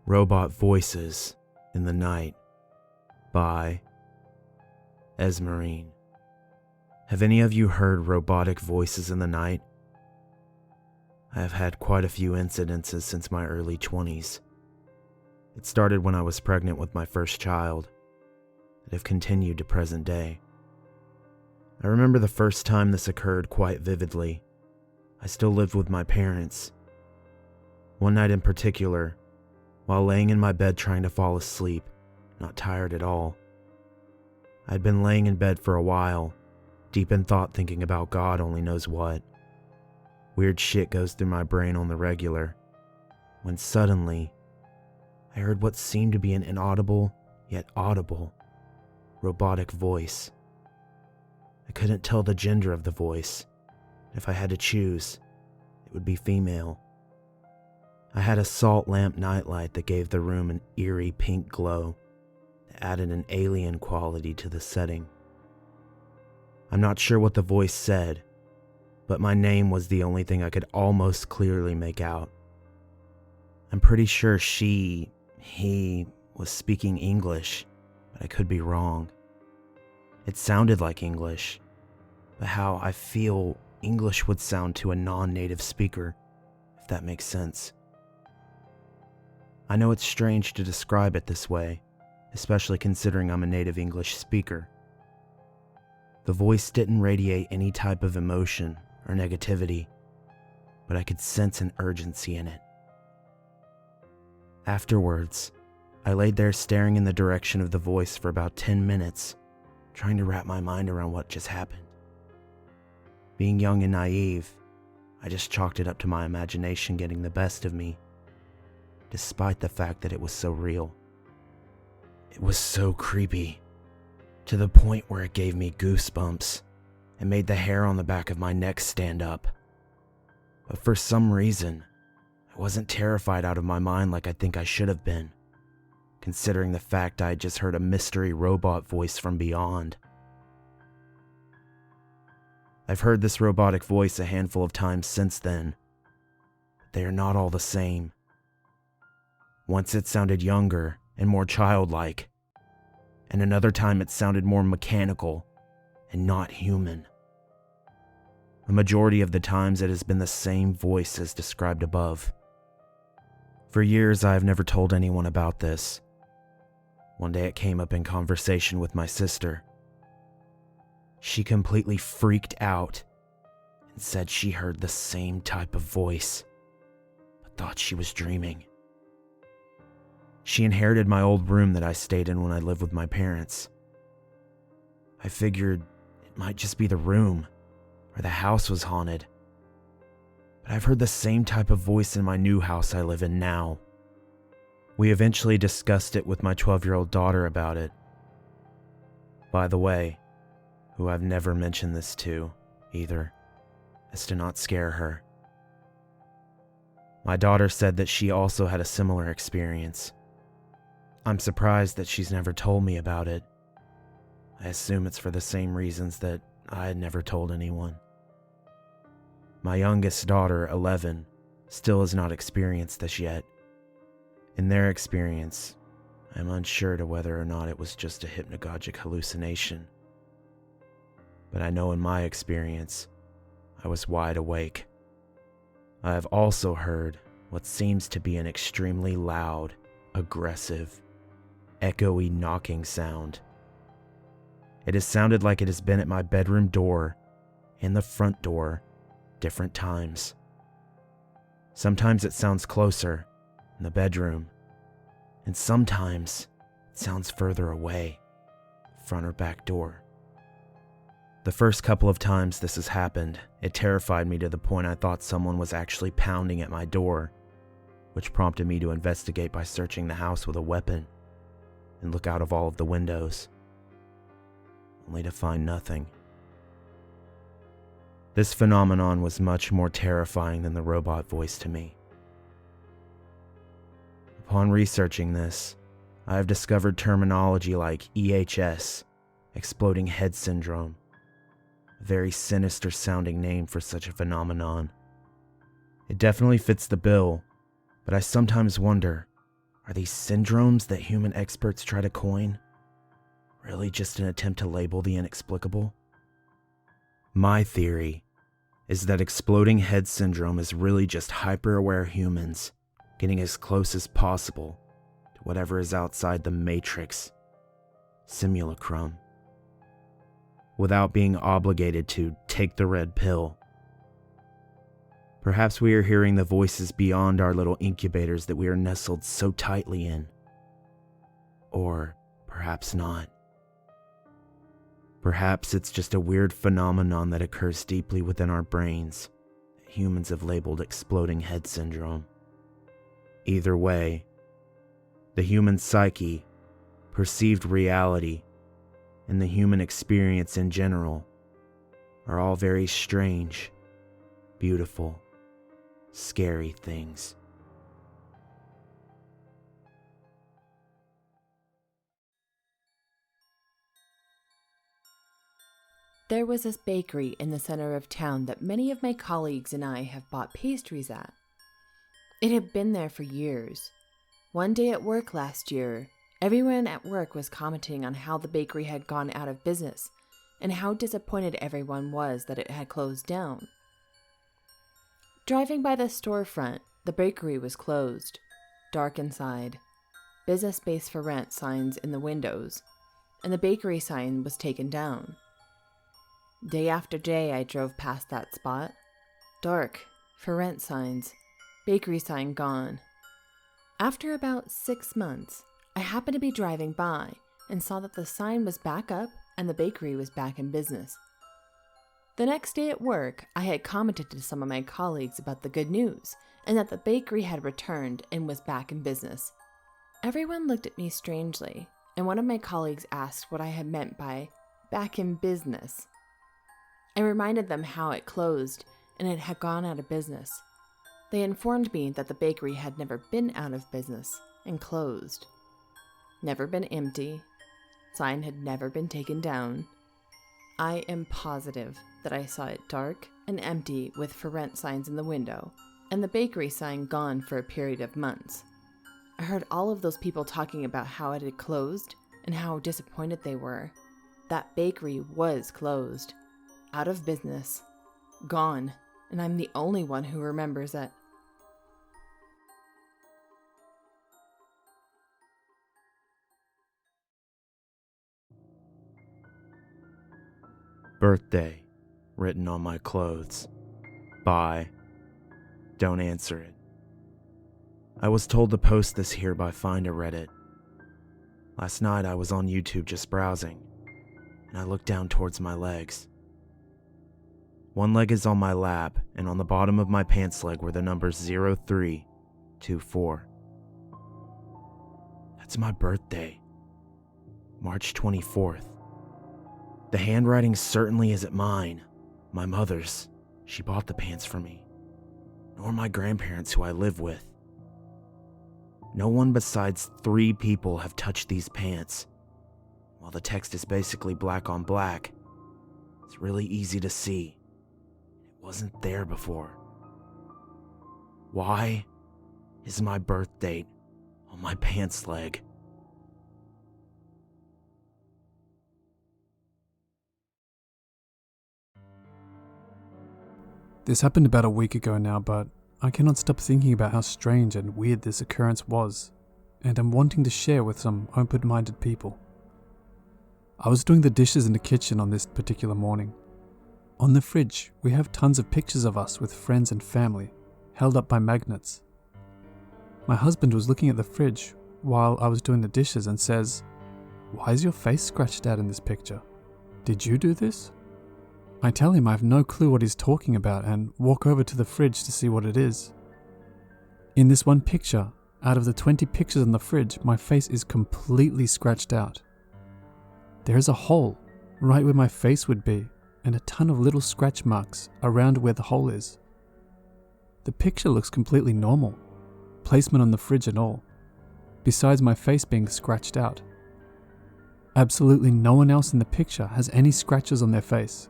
Robot Voices in the Night by Esmerine. Have any of you heard robotic voices in the night? I have had quite a few incidences since my early 20s. It started when I was pregnant with my first child, that have continued to present day. I remember the first time this occurred quite vividly. I still lived with my parents. One night in particular, while laying in my bed trying to fall asleep, not tired at all. I had been laying in bed for a while, deep in thought thinking about God only knows what. Weird shit goes through my brain on the regular, when suddenly, I heard what seemed to be an inaudible, yet audible, robotic voice. I couldn't tell the gender of the voice. If I had to choose, it would be female. I had a salt lamp nightlight that gave the room an eerie pink glow that added an alien quality to the setting. I'm not sure what the voice said, but my name was the only thing I could almost clearly make out. I'm pretty sure he was speaking English, but I could be wrong. It sounded like English, but how I feel English would sound to a non-native speaker, if that makes sense. I know it's strange to describe it this way, especially considering I'm a native English speaker. The voice didn't radiate any type of emotion or negativity, but I could sense an urgency in it. Afterwards, I laid there staring in the direction of the voice for about 10 minutes, trying to wrap my mind around what just happened. Being young and naive, I just chalked it up to my imagination getting the best of me, despite the fact that it was so real. It was so creepy, to the point where it gave me goosebumps and made the hair on the back of my neck stand up. But for some reason, I wasn't terrified out of my mind like I think I should have been, considering the fact I had just heard a mystery robot voice from beyond. I've heard this robotic voice a handful of times since then, but they are not all the same. Once it sounded younger and more childlike, and another time it sounded more mechanical and not human. A majority of the times it has been the same voice as described above. For years I have never told anyone about this. One day it came up in conversation with my sister. She completely freaked out and said she heard the same type of voice, but thought she was dreaming. She inherited my old room that I stayed in when I lived with my parents. I figured it might just be the room, or the house was haunted. But I've heard the same type of voice in my new house I live in now. We eventually discussed it with my 12-year-old daughter about it. By the way, who I've never mentioned this to, either, as to not scare her. My daughter said that she also had a similar experience. I'm surprised that she's never told me about it. I assume it's for the same reasons that I had never told anyone. My youngest daughter, 11, still has not experienced this yet. In their experience, I'm unsure to whether or not it was just a hypnagogic hallucination. But I know in my experience, I was wide awake. I have also heard what seems to be an extremely loud, aggressive, echoey knocking sound. It has sounded like it has been at my bedroom door and the front door different times. Sometimes it sounds closer, in the bedroom, and sometimes it sounds further away, front or back door. The first couple of times this has happened, it terrified me to the point I thought someone was actually pounding at my door, which prompted me to investigate by searching the house with a weapon and look out of all of the windows, only to find nothing. This phenomenon was much more terrifying than the robot voice to me. Upon researching this, I have discovered terminology like EHS, exploding head syndrome, a very sinister sounding name for such a phenomenon. It definitely fits the bill, but I sometimes wonder, Are these syndromes that human experts try to coin really just an attempt to label the inexplicable? My theory is that exploding head syndrome is really just hyper-aware humans getting as close as possible to whatever is outside the matrix simulacrum, without being obligated to take the red pill. Perhaps we are hearing the voices beyond our little incubators that we are nestled so tightly in. Or perhaps not. Perhaps it's just a weird phenomenon that occurs deeply within our brains that humans have labeled exploding head syndrome. Either way, the human psyche, perceived reality, and the human experience in general are all very strange, beautiful, scary things. There was this bakery in the center of town that many of my colleagues and I have bought pastries at. It had been there for years. One day at work last year, everyone at work was commenting on how the bakery had gone out of business and how disappointed everyone was that it had closed down. Driving by the storefront, the bakery was closed, dark inside, business space for rent signs in the windows, and the bakery sign was taken down. Day after day I drove past that spot. Dark, for rent signs, bakery sign gone. After about 6 months, I happened to be driving by and saw that the sign was back up and the bakery was back in business. The next day at work, I had commented to some of my colleagues about the good news and that the bakery had returned and was back in business. Everyone looked at me strangely, and one of my colleagues asked what I had meant by back in business. I reminded them how it closed and it had gone out of business. They informed me that the bakery had never been out of business and closed. Never been empty. Sign had never been taken down. I am positive that I saw it dark and empty with for rent signs in the window and the bakery sign gone for a period of months. I heard all of those people talking about how it had closed and how disappointed they were. That bakery was closed. Out of business, gone, and I'm the only one who remembers it. Birthday, written on my clothes. Bye. Don't answer it. I was told to post this here by Find a Reddit. Last night I was on YouTube just browsing, and I looked down towards my legs. One leg is on my lap, and on the bottom of my pants leg were the numbers 0324. That's my birthday. March 24th. The handwriting certainly isn't mine. My mother's. She bought the pants for me. Nor my grandparents who I live with. No one besides 3 people have touched these pants. While the text is basically black on black, it's really easy to see. Wasn't there before. Why is my birth date on my pants leg? This happened about a week ago now, but I cannot stop thinking about how strange and weird this occurrence was, and I'm wanting to share with some open-minded people. I was doing the dishes in the kitchen on this particular morning. On the fridge, we have tons of pictures of us with friends and family, held up by magnets. My husband was looking at the fridge while I was doing the dishes and says, "Why is your face scratched out in this picture? Did you do this?" I tell him I have no clue what he's talking about and walk over to the fridge to see what it is. In this one picture, out of the 20 pictures on the fridge, my face is completely scratched out. There is a hole right where my face would be, and a ton of little scratch marks around where the hole is. The picture looks completely normal, placement on the fridge and all, besides my face being scratched out. Absolutely no one else in the picture has any scratches on their face.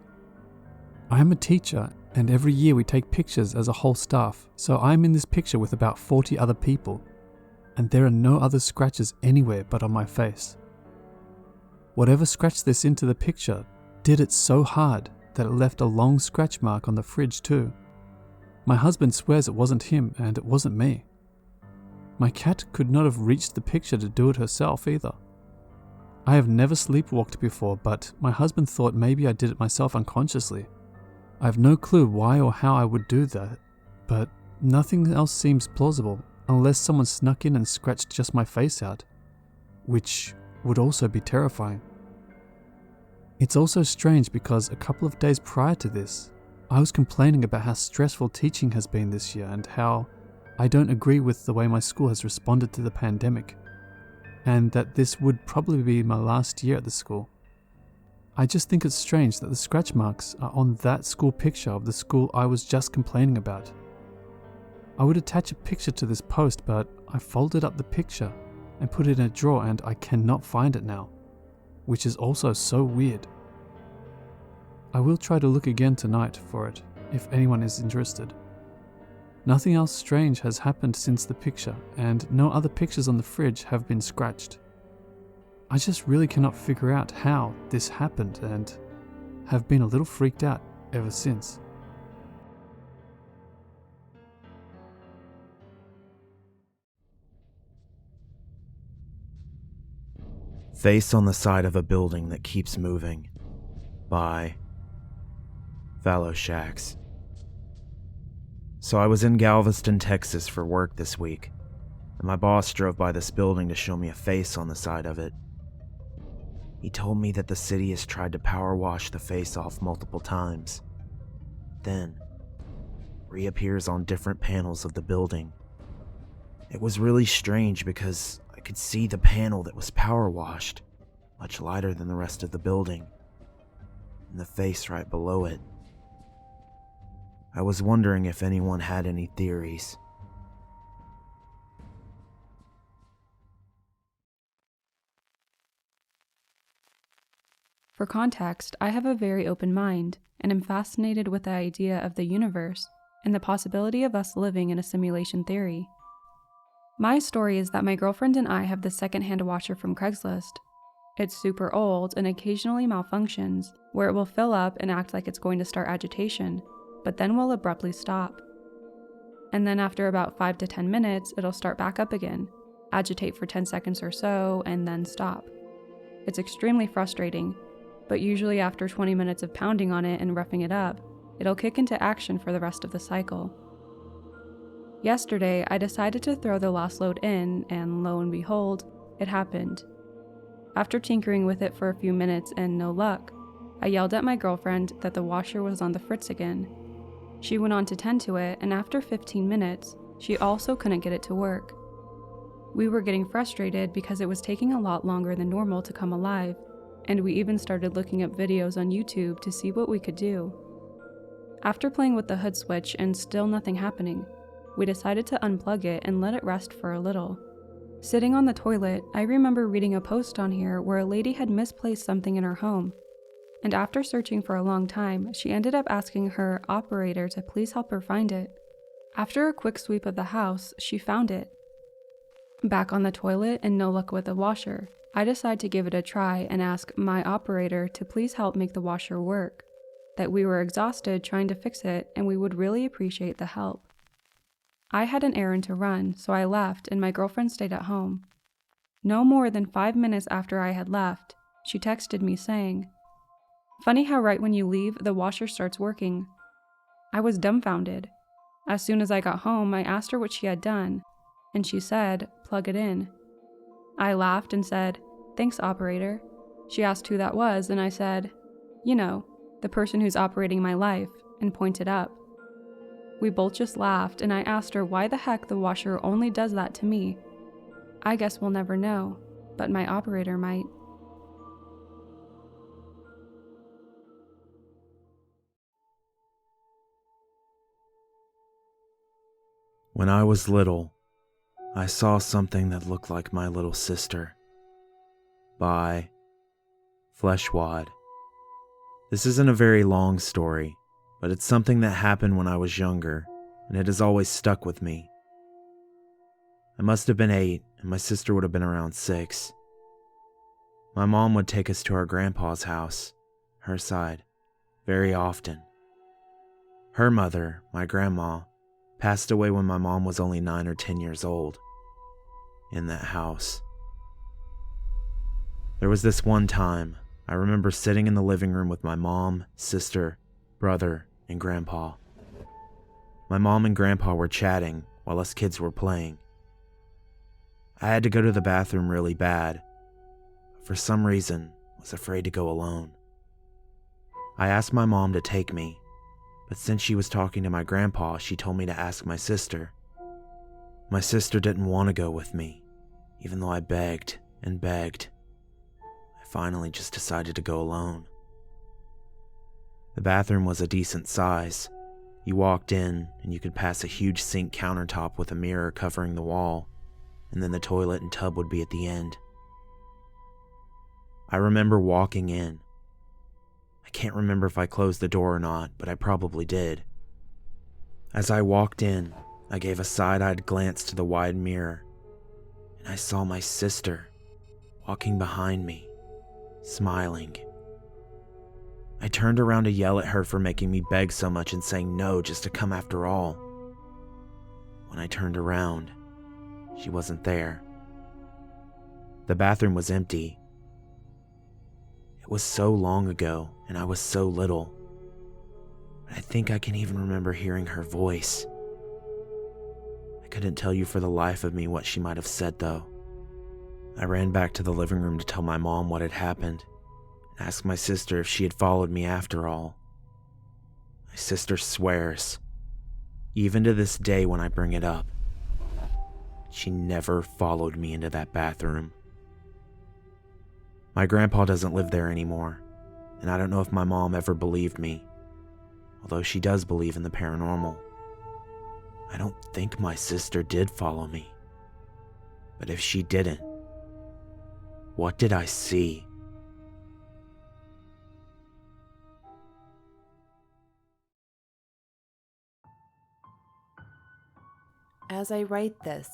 I am a teacher, and every year we take pictures as a whole staff, so I am in this picture with about 40 other people, and there are no other scratches anywhere but on my face. Whatever scratched this into the picture did it so hard that it left a long scratch mark on the fridge too. My husband swears it wasn't him and it wasn't me. My cat could not have reached the picture to do it herself either. I have never sleepwalked before, but my husband thought maybe I did it myself unconsciously. I have no clue why or how I would do that, but nothing else seems plausible unless someone snuck in and scratched just my face out, which would also be terrifying. It's also strange because a couple of days prior to this, I was complaining about how stressful teaching has been this year and how I don't agree with the way my school has responded to the pandemic, and that this would probably be my last year at the school. I just think it's strange that the scratch marks are on that school picture of the school I was just complaining about. I would attach a picture to this post, but I folded up the picture and put it in a drawer and I cannot find it now, which is also so weird. I will try to look again tonight for it, if anyone is interested. Nothing else strange has happened since the picture, and no other pictures on the fridge have been scratched. I just really cannot figure out how this happened and have been a little freaked out ever since. Face on the Side of a Building That Keeps Moving by Fallow Shacks. So I was in Galveston, Texas for work this week, and my boss drove by this building to show me a face on the side of it. He told me that the city has tried to power wash the face off multiple times, then reappears on different panels of the building. It was really strange because I could see the panel that was power washed, much lighter than the rest of the building, and the face right below it. I was wondering if anyone had any theories. For context, I have a very open mind and am fascinated with the idea of the universe and the possibility of us living in a simulation theory. My story is that my girlfriend and I have the second-hand washer from Craigslist. It's super old and occasionally malfunctions, where it will fill up and act like it's going to start agitation, but then will abruptly stop. And then after about 5 to 10 minutes, it'll start back up again, agitate for 10 seconds or so, and then stop. It's extremely frustrating, but usually after 20 minutes of pounding on it and roughing it up, it'll kick into action for the rest of the cycle. Yesterday, I decided to throw the last load in, and lo and behold, it happened. After tinkering with it for a few minutes and no luck, I yelled at my girlfriend that the washer was on the fritz again. She went on to tend to it, and after 15 minutes, she also couldn't get it to work. We were getting frustrated because it was taking a lot longer than normal to come alive, and we even started looking up videos on YouTube to see what we could do. After playing with the hood switch and still nothing happening, we decided to unplug it and let it rest for a little. Sitting on the toilet, I remember reading a post on here where a lady had misplaced something in her home, and after searching for a long time, she ended up asking her operator to please help her find it. After a quick sweep of the house, she found it. Back on the toilet and no luck with the washer, I decide to give it a try and ask my operator to please help make the washer work, that we were exhausted trying to fix it and we would really appreciate the help. I had an errand to run, so I left and my girlfriend stayed at home. No more than 5 minutes after I had left, she texted me saying, "Funny how right when you leave, the washer starts working." I was dumbfounded. As soon as I got home, I asked her what she had done, and she said, "Plug it in." I laughed and said, "Thanks, operator." She asked who that was, and I said, "You know, the person who's operating my life," and pointed up. We both just laughed, and I asked her why the heck the washer only does that to me. I guess we'll never know, but my operator might. When I was little, I saw something that looked like my little sister. By Fleshwad. This isn't a very long story, but it's something that happened when I was younger, and it has always stuck with me. I must have been 8, and my sister would have been around 6. My mom would take us to our grandpa's house, her side, very often. Her mother, my grandma, passed away when my mom was only 9 or 10 years old. In that house. There was this one time, I remember sitting in the living room with my mom, sister, brother, and grandpa. My mom and grandpa were chatting while us kids were playing. I had to go to the bathroom really bad, but for some reason was afraid to go alone. I asked my mom to take me, but since she was talking to my grandpa, she told me to ask my sister. My sister didn't want to go with me, even though I begged and begged. I finally just decided to go alone. The bathroom was a decent size. You walked in and you could pass a huge sink countertop with a mirror covering the wall, and then the toilet and tub would be at the end. I remember walking in. I can't remember if I closed the door or not, but I probably did. As I walked in, I gave a side-eyed glance to the wide mirror, and I saw my sister walking behind me, smiling. I turned around to yell at her for making me beg so much and saying no just to come after all. When I turned around, she wasn't there. The bathroom was empty. It was so long ago, and I was so little. I think I can even remember hearing her voice. I couldn't tell you for the life of me what she might have said, though. I ran back to the living room to tell my mom what had happened, and asked my sister if she had followed me after all. My sister swears, even to this day when I bring it up, she never followed me into that bathroom. My grandpa doesn't live there anymore, and I don't know if my mom ever believed me, although she does believe in the paranormal. I don't think my sister did follow me, but if she didn't, what did I see? As I write this,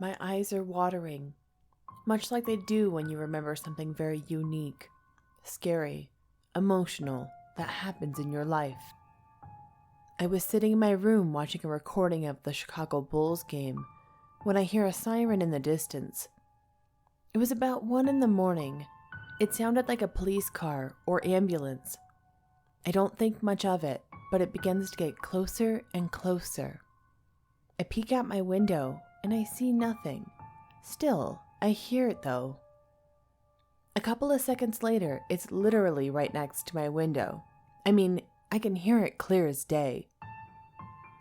my eyes are watering, much like they do when you remember something very unique, scary, emotional that happens in your life. I was sitting in my room watching a recording of the Chicago Bulls game when I hear a siren in the distance. It was about 1 a.m. It sounded like a police car or ambulance. I don't think much of it, but it begins to get closer and closer. I peek out my window and I see nothing. Still, I hear it though. A couple of seconds later, it's literally right next to my window. I mean, I can hear it clear as day.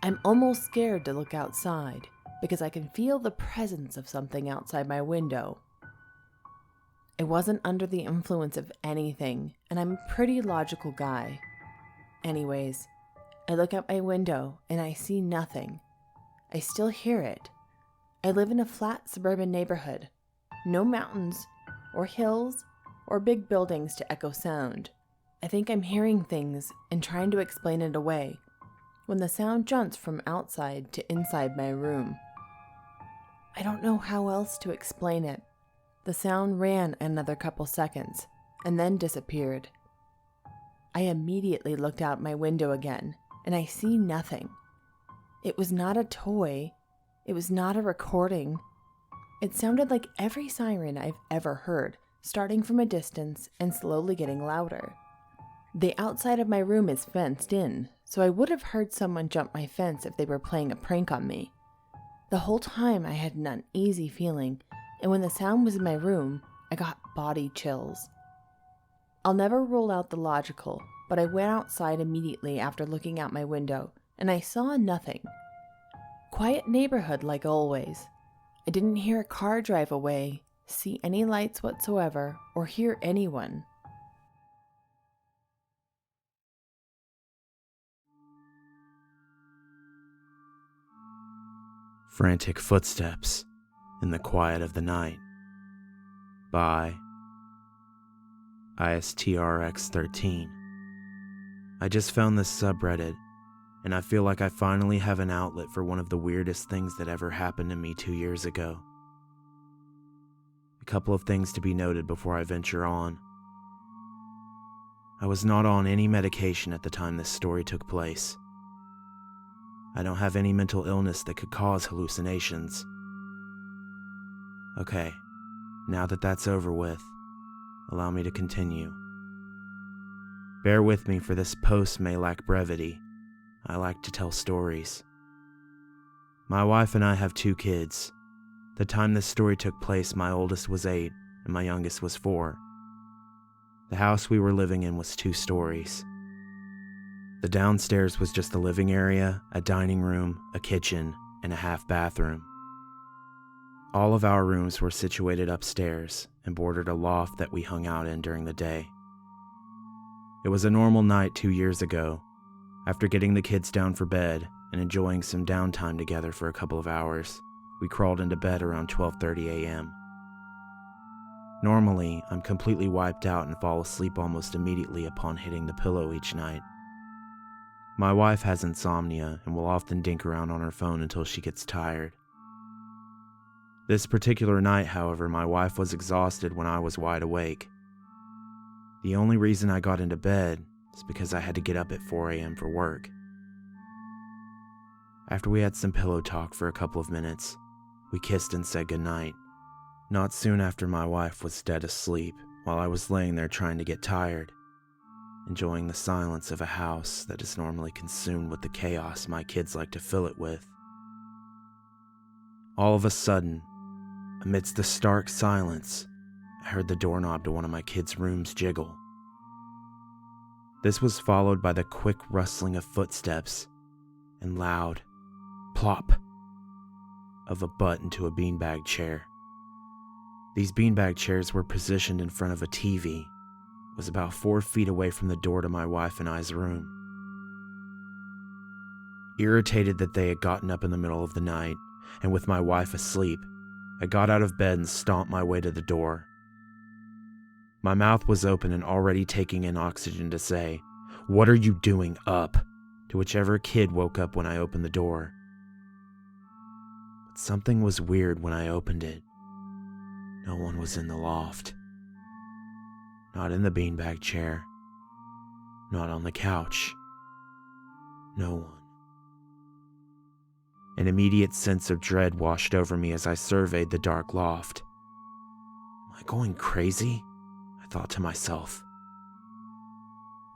I'm almost scared to look outside because I can feel the presence of something outside my window. I wasn't under the influence of anything, and I'm a pretty logical guy. Anyways, I look out my window and I see nothing. I still hear it. I live in a flat suburban neighborhood. No mountains, or hills, or big buildings to echo sound. I think I'm hearing things and trying to explain it away, when the sound jumps from outside to inside my room. I don't know how else to explain it. The sound ran another couple seconds, and then disappeared. I immediately looked out my window again, and I see nothing. It was not a toy. It was not a recording. It sounded like every siren I've ever heard, starting from a distance and slowly getting louder. The outside of my room is fenced in, so I would have heard someone jump my fence if they were playing a prank on me. The whole time I had an uneasy feeling, and when the sound was in my room, I got body chills. I'll never rule out the logical, but I went outside immediately after looking out my window, and I saw nothing. Quiet neighborhood like always. I didn't hear a car drive away, see any lights whatsoever, or hear anyone. Frantic Footsteps in the Quiet of the Night by ISTRX13. I just found this subreddit, and I feel like I finally have an outlet for one of the weirdest things that ever happened to me 2 years ago. couple of things to be noted before I venture on. I was not on any medication at the time this story took place. I don't have any mental illness that could cause hallucinations. Okay, now that that's over with, allow me to continue. Bear with me, for this post may lack brevity. I like to tell stories. My wife and I have 2 kids. The time this story took place, my oldest was 8 and my youngest was 4. The house we were living in was 2 stories. The downstairs was just the living area, a dining room, a kitchen, and a half bathroom. All of our rooms were situated upstairs and bordered a loft that we hung out in during the day. It was a normal night 2 years ago. After getting the kids down for bed and enjoying some downtime together for a couple of hours, we crawled into bed around 12:30 a.m. Normally, I'm completely wiped out and fall asleep almost immediately upon hitting the pillow each night. My wife has insomnia and will often dink around on her phone until she gets tired. This particular night, however, my wife was exhausted when I was wide awake. The only reason I got into bed is because I had to get up at 4 a.m. for work. After we had some pillow talk for a couple of minutes, we kissed and said goodnight. Not soon after, my wife was dead asleep while I was laying there trying to get tired, enjoying the silence of a house that is normally consumed with the chaos my kids like to fill it with. All of a sudden, amidst the stark silence, I heard the doorknob to one of my kids' rooms jiggle. This was followed by the quick rustling of footsteps and loud plop of a butt into a beanbag chair. These beanbag chairs were positioned in front of a TV. It was about 4 feet away from the door to my wife and I's room. Irritated that they had gotten up in the middle of the night, and with my wife asleep, I got out of bed and stomped my way to the door. My mouth was open and already taking in oxygen to say, "What are you doing up?" to whichever kid woke up when I opened the door. But something was weird when I opened it. No one was in the loft. Not in the beanbag chair. Not on the couch. No one. An immediate sense of dread washed over me as I surveyed the dark loft. Am I going crazy? I thought to myself.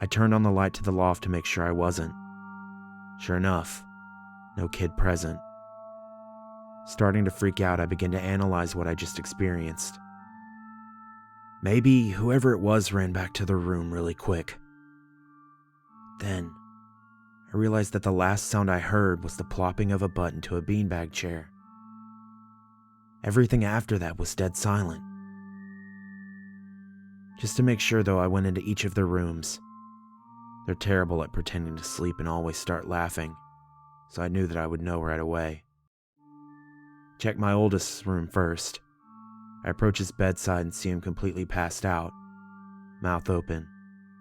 I turned on the light to the loft to make sure I wasn't. Sure enough, no kid present. Starting to freak out, I began to analyze what I just experienced. Maybe whoever it was ran back to their room really quick. Then, I realized that the last sound I heard was the plopping of a butt into a beanbag chair. Everything after that was dead silent. Just to make sure, though, I went into each of their rooms. They're terrible at pretending to sleep and always start laughing, so I knew that I would know right away. Check my oldest's room first. I approach his bedside and see him completely passed out, mouth open,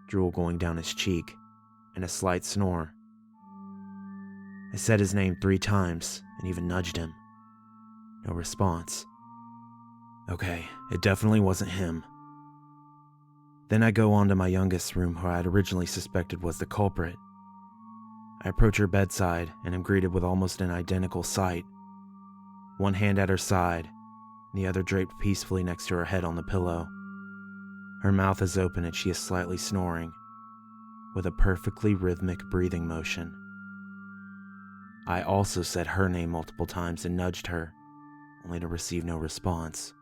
drool going down his cheek, and a slight snore. I said his name 3 times and even nudged him. No response. Okay, it definitely wasn't him. Then I go on to my youngest's room, who I had originally suspected was the culprit. I approach her bedside and am greeted with almost an identical sight. One hand at her side, the other draped peacefully next to her head on the pillow. Her mouth is open and she is slightly snoring, with a perfectly rhythmic breathing motion. I also said her name multiple times and nudged her, only to receive no response.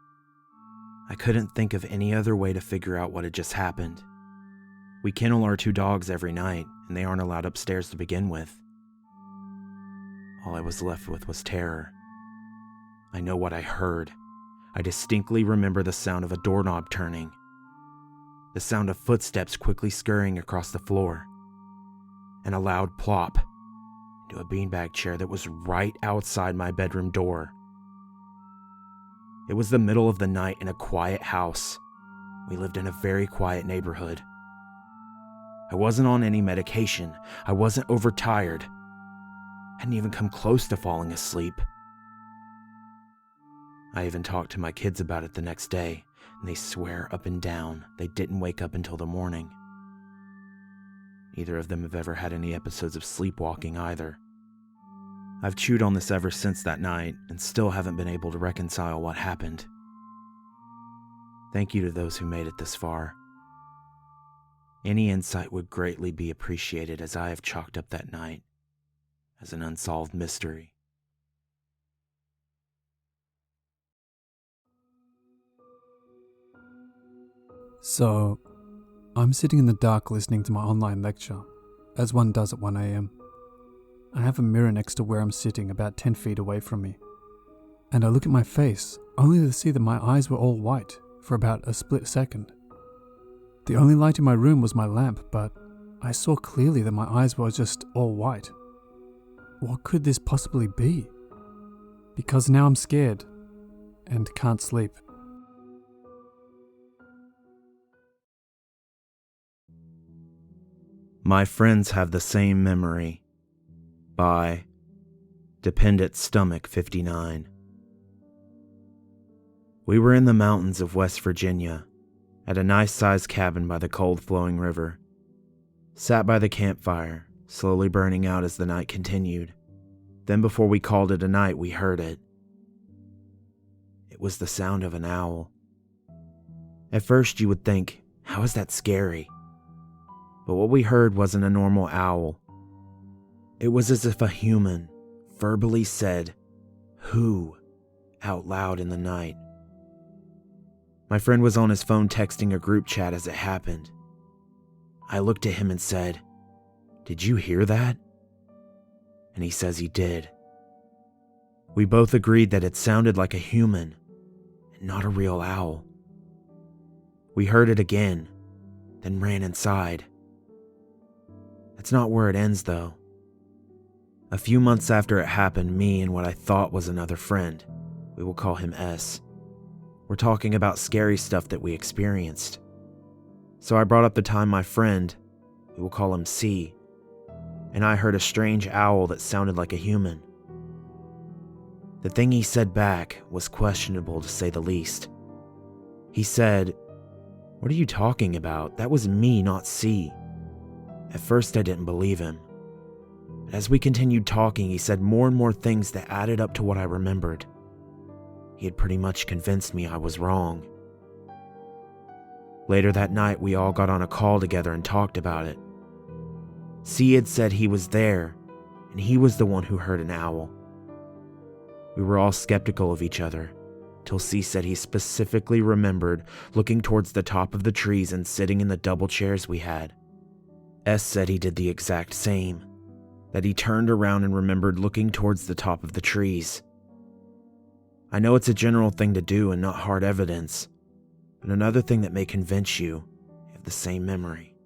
I couldn't think of any other way to figure out what had just happened. We kennel our 2 dogs every night, and they aren't allowed upstairs to begin with. All I was left with was terror. I know what I heard. I distinctly remember the sound of a doorknob turning, the sound of footsteps quickly scurrying across the floor, and a loud plop into a beanbag chair that was right outside my bedroom door. It was the middle of the night in a quiet house. We lived in a very quiet neighborhood. I wasn't on any medication. I wasn't overtired. Hadn't even come close to falling asleep. I even talked to my kids about it the next day, and they swear up and down they didn't wake up until the morning. Neither of them have ever had any episodes of sleepwalking either. I've chewed on this ever since that night and still haven't been able to reconcile what happened. Thank you to those who made it this far. Any insight would greatly be appreciated, as I have chalked up that night as an unsolved mystery. So, I'm sitting in the dark listening to my online lecture, as one does at 1 a.m. I have a mirror next to where I'm sitting, about 10 feet away from me. And I look at my face, only to see that my eyes were all white for about a split second. The only light in my room was my lamp, but I saw clearly that my eyes were just all white. What could this possibly be? Because now I'm scared and can't sleep. My Friends Have the Same Memory by Dependent Stomach 59. We were in the mountains of West Virginia, at a nice-sized cabin by the cold-flowing river. Sat by the campfire, slowly burning out as the night continued. Then before we called it a night, we heard it. It was the sound of an owl. At first you would think, how is that scary? But what we heard wasn't a normal owl. It was as if a human verbally said, "Who?" out loud in the night. My friend was on his phone texting a group chat as it happened. I looked at him and said, "Did you hear that?" And he says he did. We both agreed that it sounded like a human and not a real owl. We heard it again, then ran inside. That's not where it ends, though. A few months after it happened, me and what I thought was another friend, we will call him S, were talking about scary stuff that we experienced. So I brought up the time my friend, we will call him C, and I heard a strange owl that sounded like a human. The thing he said back was questionable, to say the least. He said, "What are you talking about? That was me, not C." At first I didn't believe him. But as we continued talking, he said more and more things that added up to what I remembered. He had pretty much convinced me I was wrong. Later that night, we all got on a call together and talked about it. C had said he was there, and he was the one who heard an owl. We were all skeptical of each other, till C said he specifically remembered looking towards the top of the trees and sitting in the double chairs we had. S said he did the exact same, that he turned around and remembered looking towards the top of the trees. I know it's a general thing to do and not hard evidence, but another thing that may convince you have the same memory.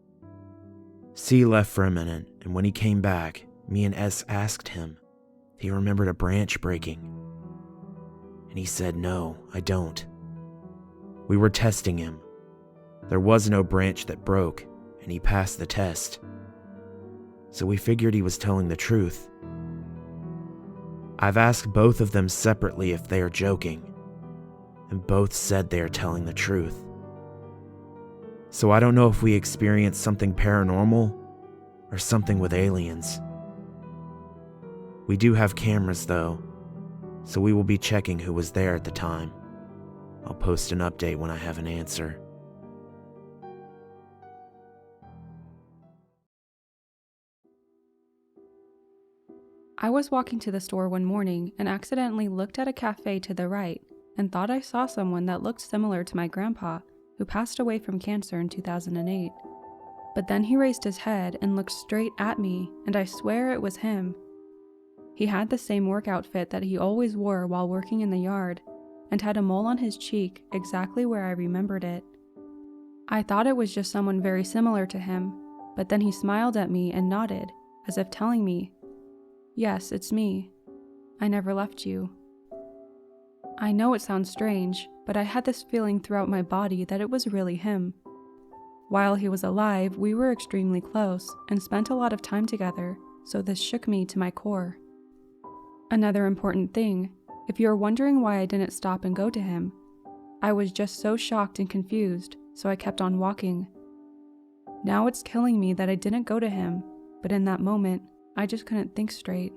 C left for a minute, and when he came back, me and S asked him if he remembered a branch breaking. And he said, "No, I don't." We were testing him. There was no branch that broke, and he passed the test. So we figured he was telling the truth. I've asked both of them separately if they are joking, and both said they are telling the truth. So I don't know if we experienced something paranormal or something with aliens. We do have cameras though, so we will be checking who was there at the time. I'll post an update when I have an answer. I was walking to the store one morning and accidentally looked at a cafe to the right and thought I saw someone that looked similar to my grandpa, who passed away from cancer in 2008. But then he raised his head and looked straight at me, and I swear it was him. He had the same work outfit that he always wore while working in the yard, and had a mole on his cheek exactly where I remembered it. I thought it was just someone very similar to him, but then he smiled at me and nodded, as if telling me, "Yes, it's me. I never left you." I know it sounds strange, but I had this feeling throughout my body that it was really him. While he was alive, we were extremely close and spent a lot of time together, so this shook me to my core. Another important thing, If you are wondering why I didn't stop and go to him, I was just so shocked and confused, so I kept on walking. Now it's killing me that I didn't go to him, but in that moment, I just couldn't think straight.